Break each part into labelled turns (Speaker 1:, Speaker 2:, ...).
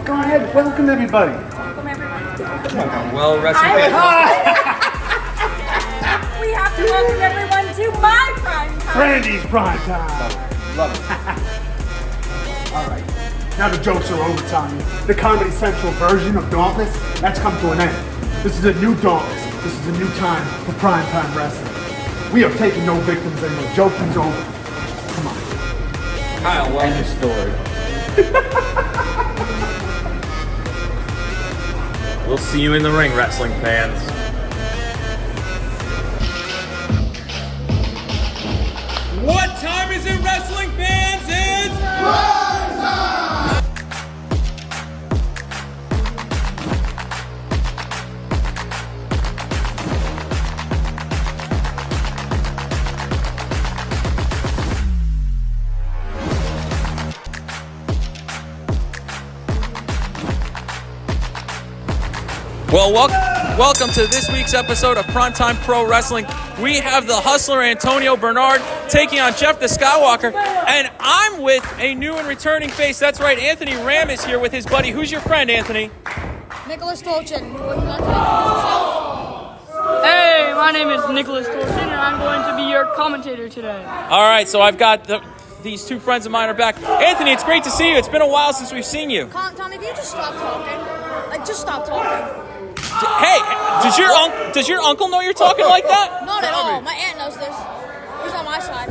Speaker 1: Go ahead, welcome everybody.
Speaker 2: Welcome everyone.
Speaker 3: Well, wrestling fans.
Speaker 2: We have to welcome everyone to my prime time.
Speaker 1: Brandy's prime time.
Speaker 3: Love it.
Speaker 1: All right, now the jokes are over, Tommy. The Comedy Central version of Dauntless, that's come to an end. This is a new Dauntless. This is a new time for primetime wrestling. We are taking no victims anymore. Joking's over. Come on.
Speaker 3: Kyle, end your story. We'll see you in the ring, wrestling fans. What time is it, wrestling fans? It's prime time! Well, welcome to this week's episode of Primetime Pro Wrestling. We have the Hustler Antonio Bernard taking on Jeff the Skywalker, and I'm with a new and returning face. That's right, Anthony Ram is here with his buddy. Who's your friend, Anthony?
Speaker 4: Nicholas Tolchin.
Speaker 5: Hey, my name is Nicholas Tolchin, and I'm going to be your commentator today.
Speaker 3: All right, so I've got these two friends of mine are back. Anthony, it's great to see you. It's been a while since we've seen you.
Speaker 4: Tommy, can you just stop talking? Like, just stop talking.
Speaker 3: Hey, does your uncle know you're talking like that?
Speaker 4: Not at all. My aunt knows this. He's on my side.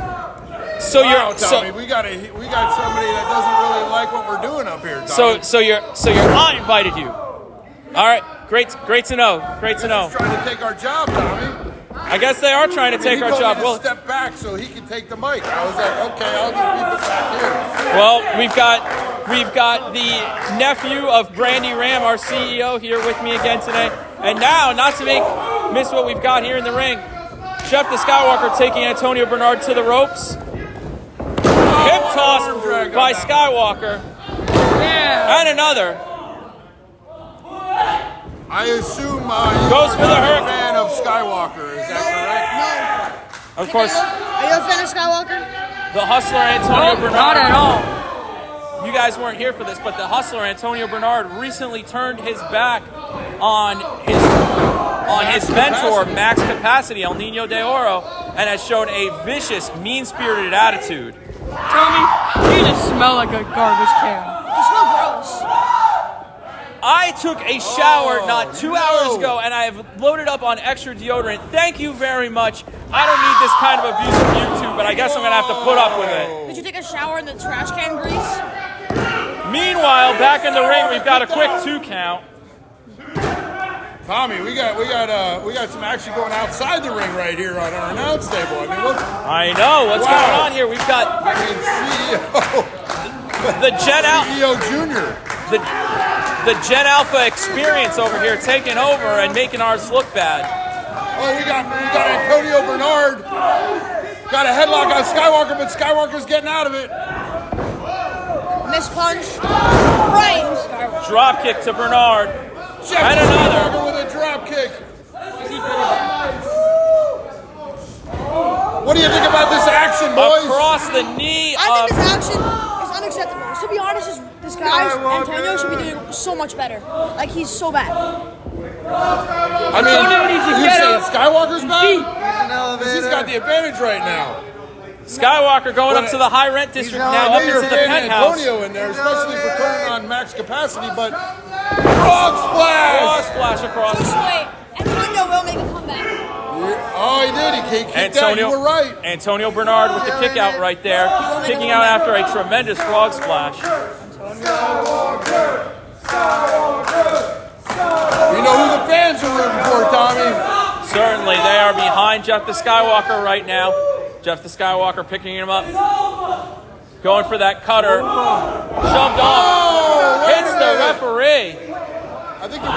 Speaker 3: So
Speaker 6: Tommy, we got somebody that doesn't really like what we're doing up here, Tommy.
Speaker 3: So your aunt invited you. All right, great to know. Great to know.
Speaker 6: He's trying to take our job, Tommy.
Speaker 3: I guess they are trying to take our job.
Speaker 6: Well, step back so he can take the mic. I was like, okay, I'll just keep it back here.
Speaker 3: Well, we've got the nephew of Brandy Ram, our CEO, here with me again today. And now, not to miss what we've got here in the ring, Jeff the Skywalker taking Antonio Bernard to the ropes. Hip toss by Skywalker.
Speaker 5: Yeah.
Speaker 3: And another.
Speaker 6: I assume
Speaker 3: Goes for the
Speaker 6: you're a
Speaker 3: hurt.
Speaker 6: fan of Skywalker. Is that
Speaker 3: Of course,
Speaker 4: Are you a fan of Skywalker?
Speaker 3: the Hustler Antonio Bernard.
Speaker 5: Not at all.
Speaker 3: You guys weren't here for this, but the Hustler Antonio Bernard recently turned his back on his mentor, Max Capacity, El Nino de Oro, and has shown a vicious, mean-spirited attitude.
Speaker 5: Tommy, you just smell like a garbage can.
Speaker 4: You smell gross.
Speaker 3: I took a shower not 2 hours ago, and I have loaded up on extra deodorant. Thank you very much. I don't need this kind of abuse from YouTube, but I guess I'm going to have to put up with it.
Speaker 4: Did you take a shower in the trash can grease?
Speaker 3: Meanwhile, back in the ring, we've got a quick 2 count.
Speaker 6: Tommy, we got some action going outside the ring right here on our announce table. I mean, look.
Speaker 3: I know. What's going on here? We've got
Speaker 6: CEO.
Speaker 3: the Gen Alpha.
Speaker 6: CEO Junior.
Speaker 3: The Gen Alpha experience over here taking over and making ours look bad.
Speaker 6: Oh, we got Antonio Bernard. Got a headlock on Skywalker, but Skywalker's getting out of it.
Speaker 4: Miss punch. Right. Skywalker.
Speaker 3: Drop kick to Bernard.
Speaker 6: Jeff
Speaker 3: And another.
Speaker 6: Skywalker with a drop kick. What do you think about this action, boys?
Speaker 3: Across the knee
Speaker 4: I
Speaker 3: of...
Speaker 4: think this action is unacceptable. To be honest, this guy, Antonio, should be doing so much better. Like, he's so bad.
Speaker 6: I mean, you saying Skywalker's bad? Because he's got the advantage right now.
Speaker 3: Skywalker going up to the high rent district now, up
Speaker 6: You're
Speaker 3: into the
Speaker 6: fan
Speaker 3: penthouse.
Speaker 6: Antonio in there, especially for turning on Max Capacity, but frog splash!
Speaker 3: Frog splash across.
Speaker 4: Just wait. Antonio will make a comeback.
Speaker 6: Oh, he did. He kicked out. You were right.
Speaker 3: Antonio Bernard with the kick out right there. Kicking out after a tremendous frog splash.
Speaker 6: Skywalker! You know who the fans are rooting for, Tommy?
Speaker 3: Certainly, they are behind Jeff the Skywalker right now. Jeff the Skywalker picking him up. Going for that cutter. Shoved off. Hits the referee.
Speaker 6: I think the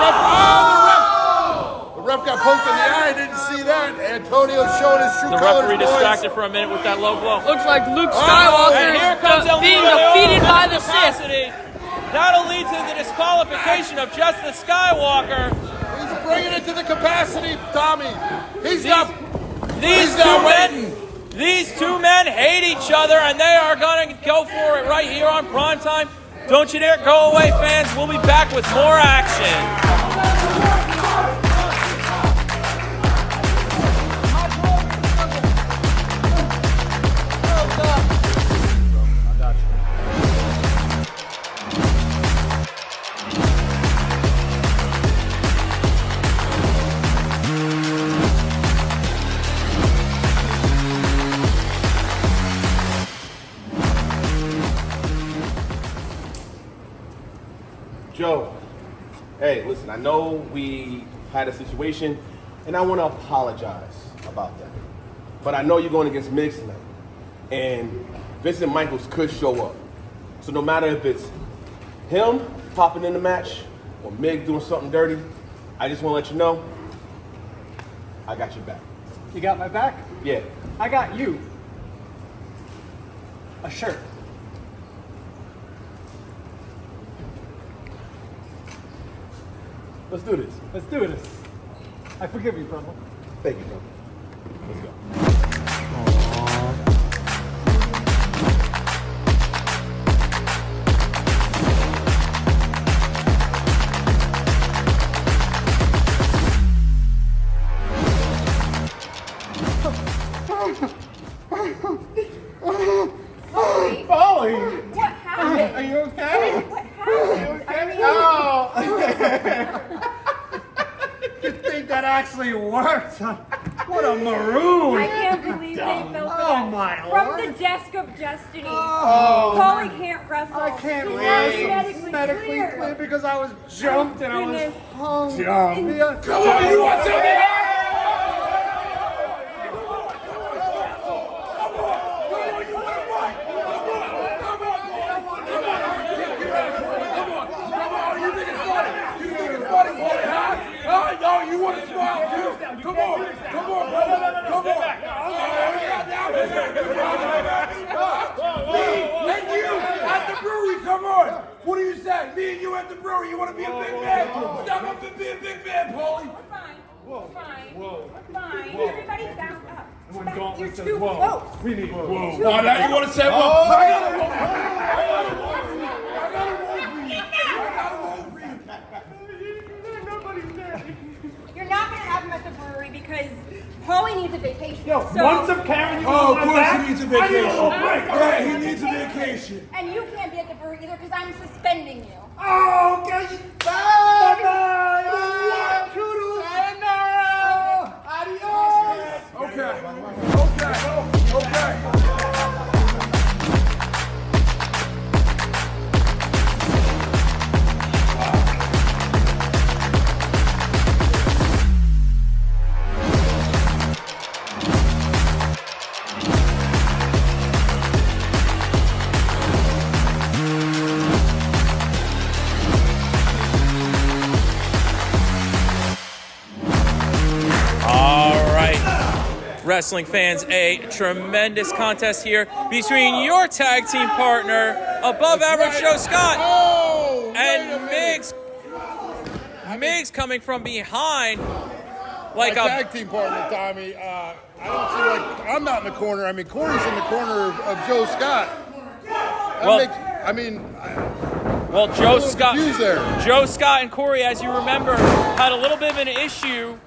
Speaker 6: ref got poked in the eye. I didn't see that. Antonio showing his true
Speaker 3: The
Speaker 6: colors,
Speaker 3: referee
Speaker 6: boys.
Speaker 3: distracted for a minute with that low blow.
Speaker 5: Looks like Luke Skywalker
Speaker 3: And here comes El
Speaker 5: being
Speaker 3: Nino
Speaker 5: defeated
Speaker 3: de
Speaker 5: by
Speaker 3: Oro
Speaker 5: the Sith.
Speaker 3: Capacity. That'll lead to the disqualification of Jeff the Skywalker.
Speaker 6: He's bringing it to the Capacity, Tommy. These
Speaker 3: two men hate each other, and they are going to go for it right here on Primetime Don't you dare go away, fans. We'll be back with more action.
Speaker 6: Joe, hey, listen, I know we had a situation, and I want to apologize about that. But I know you're going against Migs tonight, and Vincent Michaels could show up. So no matter if it's him popping in the match or Migs doing something dirty, I just want to let you know, I got your back.
Speaker 1: You got my back?
Speaker 6: Yeah.
Speaker 1: I got you. A shirt. Let's do this. Let's do this. I forgive you, brother.
Speaker 6: Thank you, bro. Let's go.
Speaker 1: Polly!
Speaker 2: What happened?
Speaker 1: Are you okay?
Speaker 2: What happened?
Speaker 1: Oh! You think that actually worked? What a maroon!
Speaker 2: I can't believe they fell for
Speaker 1: Oh
Speaker 2: that.
Speaker 1: my
Speaker 2: From
Speaker 1: Lord.
Speaker 2: the desk of destiny.
Speaker 1: Oh.
Speaker 2: Paulie can't wrestle.
Speaker 1: I can't
Speaker 2: He's
Speaker 1: wait.
Speaker 2: medically clear.
Speaker 1: Because I was jumped and I was
Speaker 2: Goodness.
Speaker 1: hung.
Speaker 6: Jump. Come on, you want something? You want to smile too? Come on, brother. Come on. And you at the brewery, come on. What do you say? Me and you at the brewery, you want to be a big man? Step up and be a big man, Paulie.
Speaker 2: We're fine. We're fine. We're fine. Everybody back up.
Speaker 1: When
Speaker 2: Back.
Speaker 1: Dauntless
Speaker 2: You're
Speaker 1: says,
Speaker 2: too
Speaker 1: whoa,
Speaker 2: close.
Speaker 1: we need whoa.
Speaker 6: Oh, now you want to say, well, I got a roll for you.
Speaker 2: You're not going to have him at the brewery because Paulie needs a vacation.
Speaker 1: Yo,
Speaker 2: so,
Speaker 1: once of Karen, you
Speaker 6: Oh, of
Speaker 1: want
Speaker 6: course
Speaker 1: back?
Speaker 6: he needs a
Speaker 1: I need a
Speaker 6: vacation.
Speaker 1: little break.
Speaker 6: Right, he needs a vacation.
Speaker 2: And you can't be at the brewery either because I'm suspending you.
Speaker 1: Oh, okay. Bye-bye. Toodles. Sayonara. Adios.
Speaker 6: Okay.
Speaker 3: Wrestling fans, a tremendous contest here between your tag team partner, Above Average Joe Scott, and Migs. Migs coming from behind like
Speaker 6: My
Speaker 3: a
Speaker 6: tag team partner, Tommy. I don't see like I'm not in the corner. I mean, Corey's in the corner of Joe Scott.
Speaker 3: Well, Joe Scott,
Speaker 6: confused there.
Speaker 3: Joe Scott and Corey, as you remember, had a little bit of an issue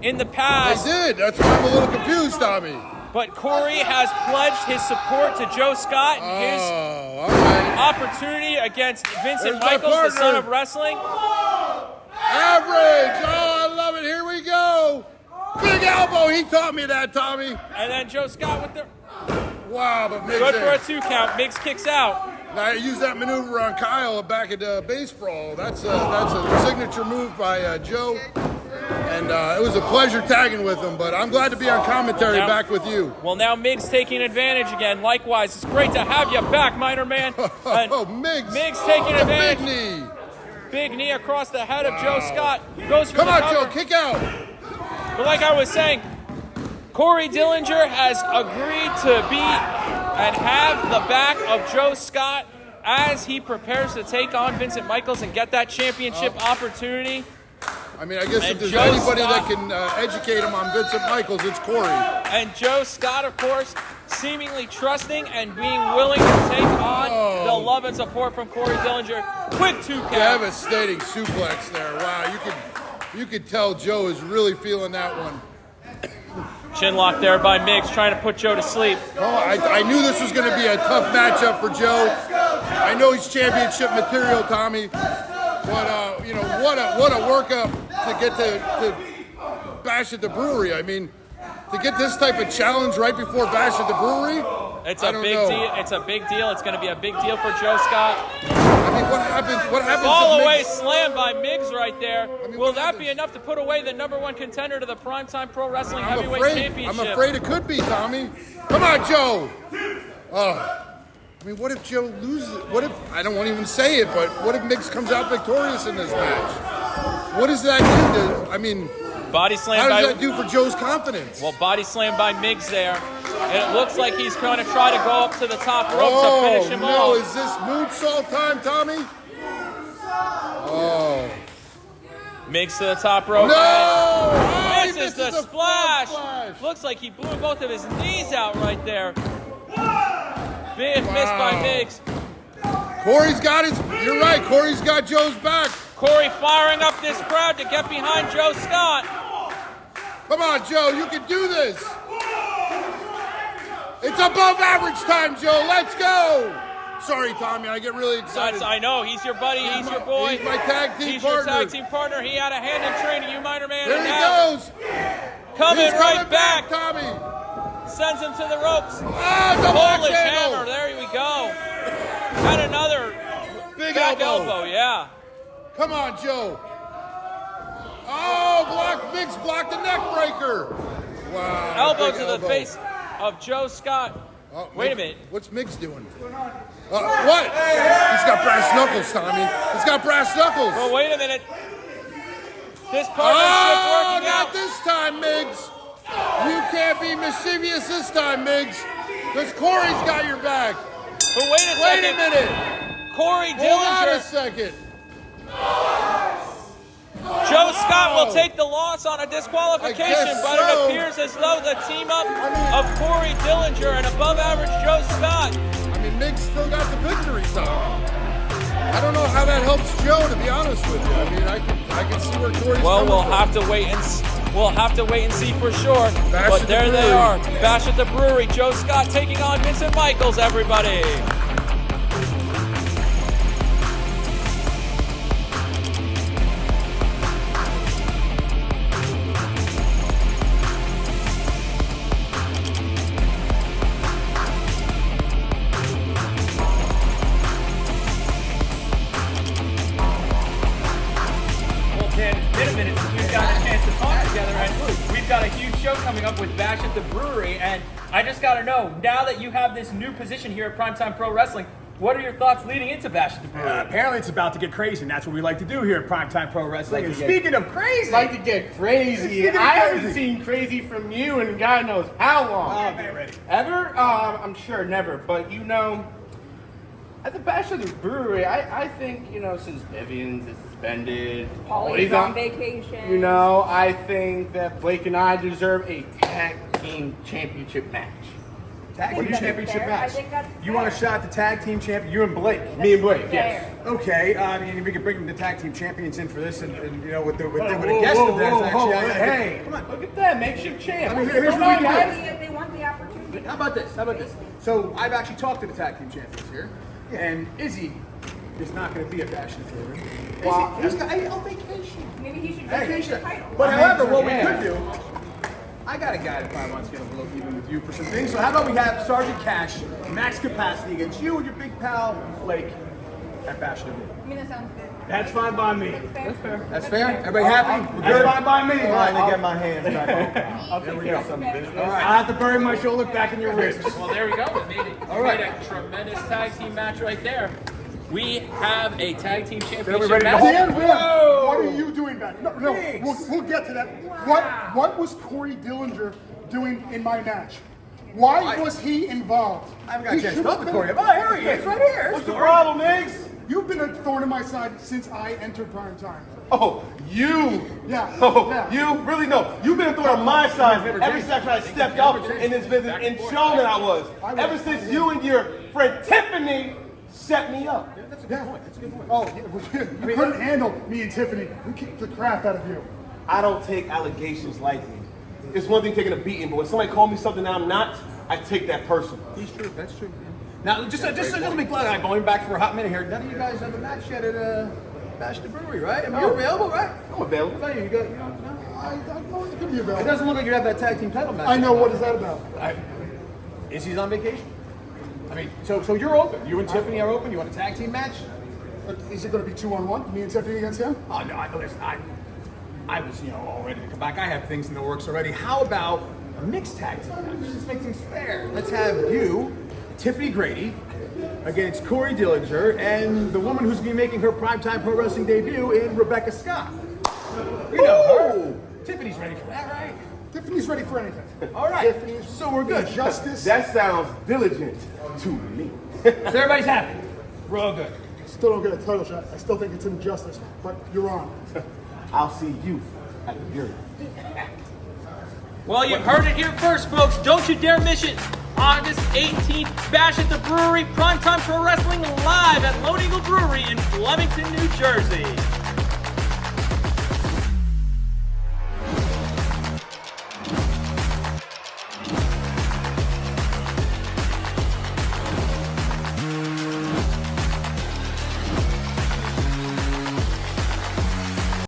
Speaker 3: in the past.
Speaker 6: They did. That's why I'm a little confused, Tommy.
Speaker 3: But Corey has pledged his support to Joe Scott and his
Speaker 6: all right.
Speaker 3: opportunity against Vincent
Speaker 6: There's my
Speaker 3: Michaels, the son
Speaker 6: partner.
Speaker 3: of wrestling.
Speaker 6: Average. Oh, I love it. Here we go. Big elbow. He taught me that, Tommy.
Speaker 3: And then Joe Scott with the
Speaker 6: Wow, but Migs
Speaker 3: good for
Speaker 6: there.
Speaker 3: a 2 count. Migs kicks out.
Speaker 6: Now, I used that maneuver on Kyle back at Base Brawl. That's a signature move by Joe. And it was a pleasure tagging with him, but I'm glad to be on commentary back with you.
Speaker 3: Well, now Migs taking advantage again. Likewise, it's great to have you back, Minor Man.
Speaker 6: Oh, Migs.
Speaker 3: Migs taking
Speaker 6: What a
Speaker 3: advantage.
Speaker 6: big knee.
Speaker 3: Big knee across the head of Joe Scott. Goes for
Speaker 6: Come
Speaker 3: the
Speaker 6: on,
Speaker 3: cover.
Speaker 6: Joe. Kick out.
Speaker 3: But like I was saying, Corey Dillinger has agreed to be and have the back of Joe Scott as he prepares to take on Vincent Michaels and get that championship opportunity.
Speaker 6: I mean, I guess
Speaker 3: And
Speaker 6: if there's
Speaker 3: Joe
Speaker 6: anybody
Speaker 3: Scott-
Speaker 6: that can educate him on Vincent Michaels, it's Corey.
Speaker 3: And Joe Scott, of course, seemingly trusting and being willing to take on the love and support from Corey Dillinger. Quick 2 count.
Speaker 7: Devastating suplex there. Wow, you could tell Joe is really feeling that one.
Speaker 3: Chin lock there by Migs, trying to put Joe to sleep.
Speaker 7: Oh, I knew this was going to be a tough matchup for Joe. I know he's championship material, Tommy. But you know, what a workup to get to Bash at the Brewery. I mean, to get this type of challenge right before Bash at the Brewery,
Speaker 3: it's a big deal. It's a big deal. It's going to be a big deal for Joe Scott.
Speaker 7: I mean, what happens?
Speaker 3: Fall
Speaker 7: if
Speaker 3: away
Speaker 7: Migs-
Speaker 3: slam by Migs right there.
Speaker 7: I mean,
Speaker 3: Will that be enough to put away the #1 contender to the Primetime Pro Wrestling Heavyweight Championship?
Speaker 7: I'm afraid it could be, Tommy. Come on, Joe. I mean, what if Joe loses? What if, I don't want to even say it, but what if Migs comes out victorious in this match? What does that do to, I mean,
Speaker 3: Body slam
Speaker 7: how
Speaker 3: by
Speaker 7: does that do for Joe's confidence?
Speaker 3: Well, body slam by Migs there. And it looks like he's going to try to go up to the top rope to finish him
Speaker 7: no,
Speaker 3: off.
Speaker 7: is this moonsault time, Tommy? Oh.
Speaker 3: Migs to the top rope.
Speaker 7: No!
Speaker 3: This is the splash. Looks like he blew both of his knees out right there. Big miss by Migs.
Speaker 7: Corey's got his, you're right, Corey's got Joe's back.
Speaker 3: Corey firing up this crowd to get behind Joe Scott.
Speaker 7: Come on, Joe, you can do this. It's above average time, Joe. Let's go. Sorry, Tommy, I get really excited.
Speaker 3: I know, he's your buddy, he's your boy.
Speaker 7: He's my tag team
Speaker 3: He's
Speaker 7: partner.
Speaker 3: your tag team partner. He had a hand in training, you minor man.
Speaker 7: There
Speaker 3: and
Speaker 7: he
Speaker 3: now
Speaker 7: goes.
Speaker 3: Coming
Speaker 7: He's
Speaker 3: right
Speaker 7: coming
Speaker 3: back.
Speaker 7: Tommy.
Speaker 3: Sends him to the ropes.
Speaker 7: Double axe
Speaker 3: Polish
Speaker 7: handle.
Speaker 3: hammer, there we go. And another
Speaker 7: Big
Speaker 3: back
Speaker 7: elbow.
Speaker 3: yeah.
Speaker 7: Come on, Joe. Oh, Migs blocked the neck breaker. Wow.
Speaker 3: Elbow
Speaker 7: big
Speaker 3: to the face of Joe Scott. Wait a minute.
Speaker 7: What's Migs doing? What? He's got brass knuckles, Tommy. He's got brass knuckles.
Speaker 3: Well, wait a minute. This partnership working
Speaker 7: not
Speaker 3: out.
Speaker 7: this time, Migs. You can't be mischievous this time, Migs. Because Corey's got your back.
Speaker 3: But wait a second.
Speaker 7: Wait a minute.
Speaker 3: Corey
Speaker 7: Hold on a
Speaker 3: Dillinger.
Speaker 7: second.
Speaker 3: Joe Scott will take the loss on a disqualification,
Speaker 7: I guess
Speaker 3: but
Speaker 7: so.
Speaker 3: it appears as though the team up of Corey Dillinger and above average Joe Scott.
Speaker 7: I mean, Migs still got the victory, Tommy. I don't know how that helps Joe, to be honest with you. I mean, I can see where Corey's
Speaker 3: Well,
Speaker 7: coming
Speaker 3: we'll
Speaker 7: from.
Speaker 3: have to wait and see for sure.
Speaker 7: Bash
Speaker 3: But
Speaker 7: at the
Speaker 3: there they
Speaker 7: Brewery.
Speaker 3: are. Bash at the Brewery. Joe Scott taking on Vincent Michaels, everybody. Well, Dan, it's been a minute since we've gotten a chance to talk together, and we've got a huge show coming up with Bash at the Brewery, and I just got to know, now that you have this new position here at Primetime Pro Wrestling, what are your thoughts leading into Bash at the Brewery?
Speaker 1: Apparently it's about to get crazy, and that's what we like to do here at Primetime Pro Wrestling. And speaking of crazy,
Speaker 8: Like to get crazy.
Speaker 1: Speaking of
Speaker 8: I haven't
Speaker 1: crazy.
Speaker 8: seen crazy from you in God knows how long.
Speaker 1: Oh, man, ready.
Speaker 8: Ever? I'm sure never. But you know, at the Bash of the Brewery, I think, you know, since Bivians is suspended,
Speaker 2: Holly's on vacation.
Speaker 8: you know, I think that Blake and I deserve a tag team championship match.
Speaker 1: Tag
Speaker 2: think
Speaker 1: team
Speaker 2: that's
Speaker 1: championship
Speaker 2: fair. I
Speaker 1: match.
Speaker 2: think that's
Speaker 1: You want a
Speaker 2: fair.
Speaker 1: shot at the tag team champion? You and Blake.
Speaker 8: Me and Blake, yes.
Speaker 2: Fair.
Speaker 1: Okay, I mean, we could bring the tag team champions in for this, and you know, with a guest of theirs, actually.
Speaker 8: Hey,
Speaker 1: come on.
Speaker 8: look at that, makeshift champ.
Speaker 1: I mean, here's
Speaker 8: Come
Speaker 1: what
Speaker 8: on,
Speaker 1: we can do.
Speaker 8: guys.
Speaker 2: They want the opportunity.
Speaker 1: How about this? How about this? So I've actually talked to the tag team champions here, and Izzy is not going to be a Bash at the Brewery.
Speaker 8: Well,
Speaker 1: He's got on vacation.
Speaker 2: Maybe he should vacate the title.
Speaker 1: But however, what we
Speaker 8: Yeah.
Speaker 1: could do, I got a guy that probably wants to get a little even with you for some things. So how about we have Sergeant Cash, max capacity against you and your big pal Blake at Bash at the Brewery.
Speaker 2: I mean, that sounds good.
Speaker 1: That's fine by me.
Speaker 2: That's fair.
Speaker 1: That's fair. Everybody happy? We're good. That's fine by me.
Speaker 9: Finally get my hands back on.
Speaker 8: I'll take care of some business.
Speaker 1: All right. I have to bury my shoulder back in your wrist.
Speaker 3: Well, there we go. We made a tremendous tag team match right there. We have a tag team championship
Speaker 1: ready to
Speaker 3: match.
Speaker 1: go?
Speaker 10: Dan,
Speaker 1: Whoa!
Speaker 10: what are you doing back? No, we'll get to that. What was Corey Dillinger doing in my match? Why was he involved?
Speaker 1: I haven't got a
Speaker 10: He
Speaker 1: chance to
Speaker 10: should
Speaker 1: talk
Speaker 10: have
Speaker 1: to
Speaker 10: been-
Speaker 1: Corey. Oh, here he is, right here. What's the problem, Migs?
Speaker 10: You've been a thorn in my side since I entered Prime Time.
Speaker 6: Oh, you?
Speaker 10: Yeah.
Speaker 6: Oh,
Speaker 10: Yeah.
Speaker 6: you? Really? No. You've been through on my side ever since I stepped up in this business and shown that I was. Ever since you and your friend Tiffany set me up.
Speaker 10: That's a good point. That's a good point. Oh, you couldn't handle me and Tiffany. We kicked the crap out of you.
Speaker 6: I don't take allegations lightly. It's one thing taking a beating, but when somebody calls me something I'm not, I take that personal.
Speaker 11: He's true. That's true. Now, just to be clear, I'm going back for a hot minute here. None of you guys have a match yet at Bash at the Brewery, right? I mean, you're available, right?
Speaker 6: I'm available.
Speaker 11: What about you? You got, no?
Speaker 10: I know it could be
Speaker 11: It
Speaker 10: available.
Speaker 11: doesn't look like you have that tag team title match.
Speaker 10: I know. What is that about?
Speaker 11: Is he on vacation? I mean, so you're open. You and Tiffany are open. You want a tag team match?
Speaker 10: Is it going to be 2-on-1? Me and Tiffany against him?
Speaker 11: Oh no, I was all ready to come back. I have things in the works already. How about a mixed tag team match? Let's make things fair. Let's have you, Tiffany Grady, against Corey Dillinger and the woman who's going to be making her primetime pro wrestling debut in Rebecca Scott. You know her. Tiffany's ready for that, right?
Speaker 10: Tiffany's ready for anything.
Speaker 11: All right.
Speaker 10: Tiffany's
Speaker 11: So we're good.
Speaker 10: Justice.
Speaker 6: That sounds diligent to me.
Speaker 11: So everybody's happy. We're all good.
Speaker 10: Still don't get a title shot. I still think it's injustice, but you're on.
Speaker 6: I'll see you at the jury.
Speaker 3: Well, you've heard it here first, folks. Don't you dare miss it. August 18th, Bash at the Brewery, Primetime Pro Wrestling live at Lone Eagle Brewery in Flemington, New Jersey.